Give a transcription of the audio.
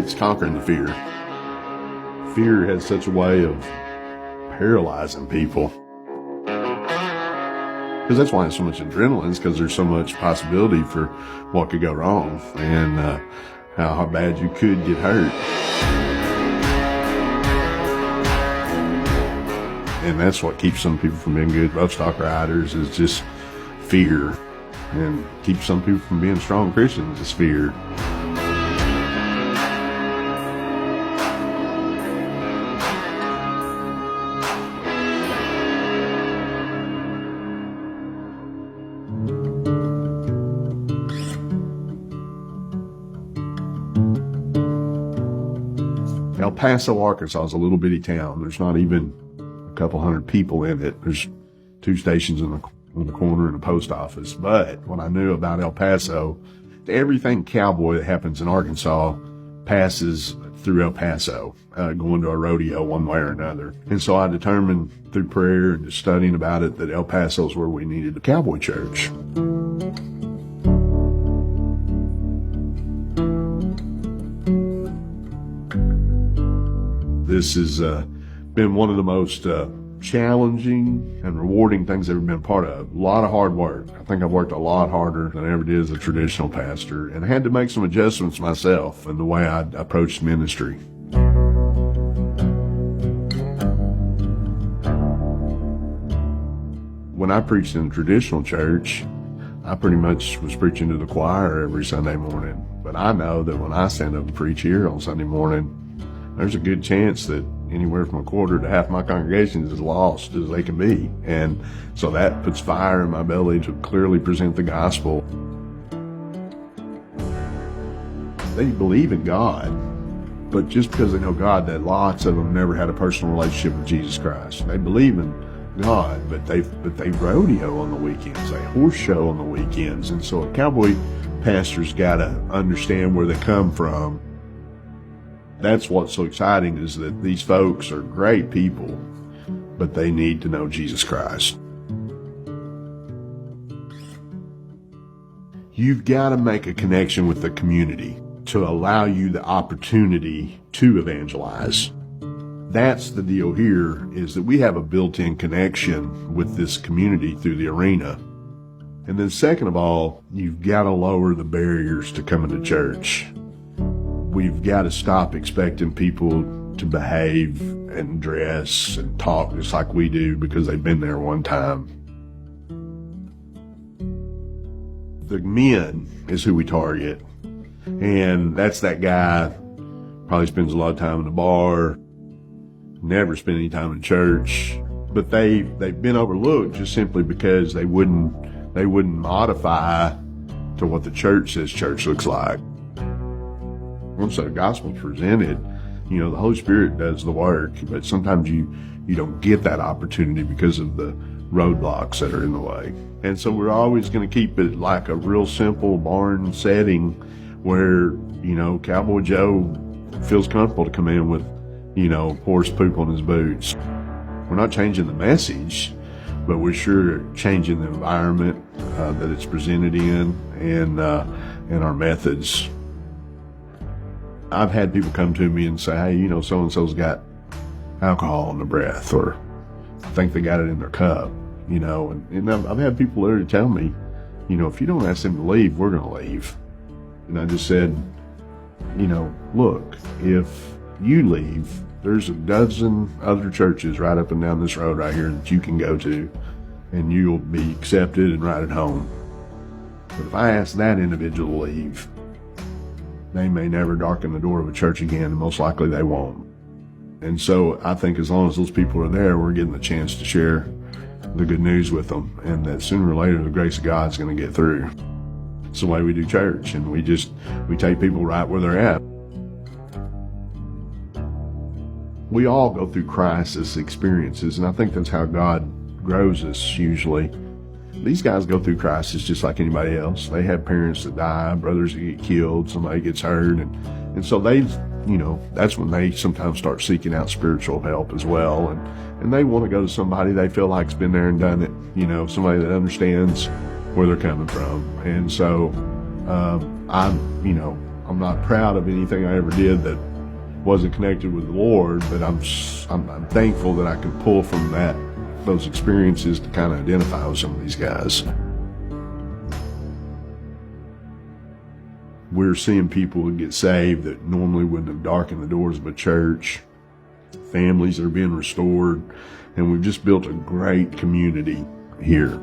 it's conquering the fear. Fear has such a way of paralyzing people. Because that's why there's so much adrenaline, is because there's so much possibility for what could go wrong and how bad you could get hurt. And that's what keeps some people from being good rough stock riders, is just fear. And keeps some people from being strong Christians is fear. El Paso, Arkansas is a little bitty town. There's not even a couple hundred people in it. There's 2 stations on the corner and a post office. But what I knew about El Paso, everything cowboy that happens in Arkansas passes through El Paso, going to a rodeo one way or another. And so I determined through prayer and just studying about it that El Paso is where we needed a cowboy church. This has been one of the most challenging and rewarding things I've ever been part of. A lot of hard work. I think I've worked a lot harder than I ever did as a traditional pastor, and I had to make some adjustments myself in the way I approached ministry. When I preached in a traditional church, I pretty much was preaching to the choir every Sunday morning. But I know that when I stand up and preach here on Sunday morning, there's a good chance that anywhere from a quarter to half my congregation is as lost as they can be. And so that puts fire in my belly to clearly present the gospel. They believe in God, but just because they know God, that lots of them never had a personal relationship with Jesus Christ. They believe in God, but they rodeo on the weekends, they horse show on the weekends. And so a cowboy pastor's got to understand where they come from. That's what's so exciting, is that these folks are great people, but they need to know Jesus Christ. You've got to make a connection with the community to allow you the opportunity to evangelize. That's the deal here, is that we have a built-in connection with this community through the arena. And then second of all, you've got to lower the barriers to coming to church. We've got to stop expecting people to behave and dress and talk just like we do because they've been there one time. The men is who we target. And that's that guy, probably spends a lot of time in the bar, never spend any time in church. But they've been overlooked just simply because they wouldn't modify to what the church says church looks like. Once the gospel's presented, the Holy Spirit does the work, but sometimes you don't get that opportunity because of the roadblocks that are in the way. And so we're always going to keep it like a real simple barn setting where, Cowboy Joe feels comfortable to come in with, horse poop on his boots. We're not changing the message, but we're sure changing the environment that it's presented in and our methods. I've had people come to me and say, hey, so-and-so's got alcohol in their breath, or I think they got it in their cup, and I've had people literally tell me, if you don't ask them to leave, we're going to leave. And I just said, look, if you leave, there's a dozen other churches right up and down this road right here that you can go to, and you'll be accepted and right at home. But if I ask that individual to leave, they may never darken the door of a church again, and most likely they won't. And so I think as long as those people are there, we're getting the chance to share the good news with them, and that sooner or later the grace of God's going to get through. It's the way we do church, and we take people right where they're at. We all go through crisis experiences, and I think that's how God grows us usually. These guys go through crisis just like anybody else. They have parents that die, brothers that get killed, somebody gets hurt, and so that's when they sometimes start seeking out spiritual help as well, and they want to go to somebody they feel like's been there and done it, somebody that understands where they're coming from. And so I'm I'm not proud of anything I ever did that wasn't connected with the Lord, but I'm thankful that I can pull from those experiences to kind of identify with some of these guys. We're seeing people get saved that normally wouldn't have darkened the doors of a church. Families that are being restored, and we've just built a great community here.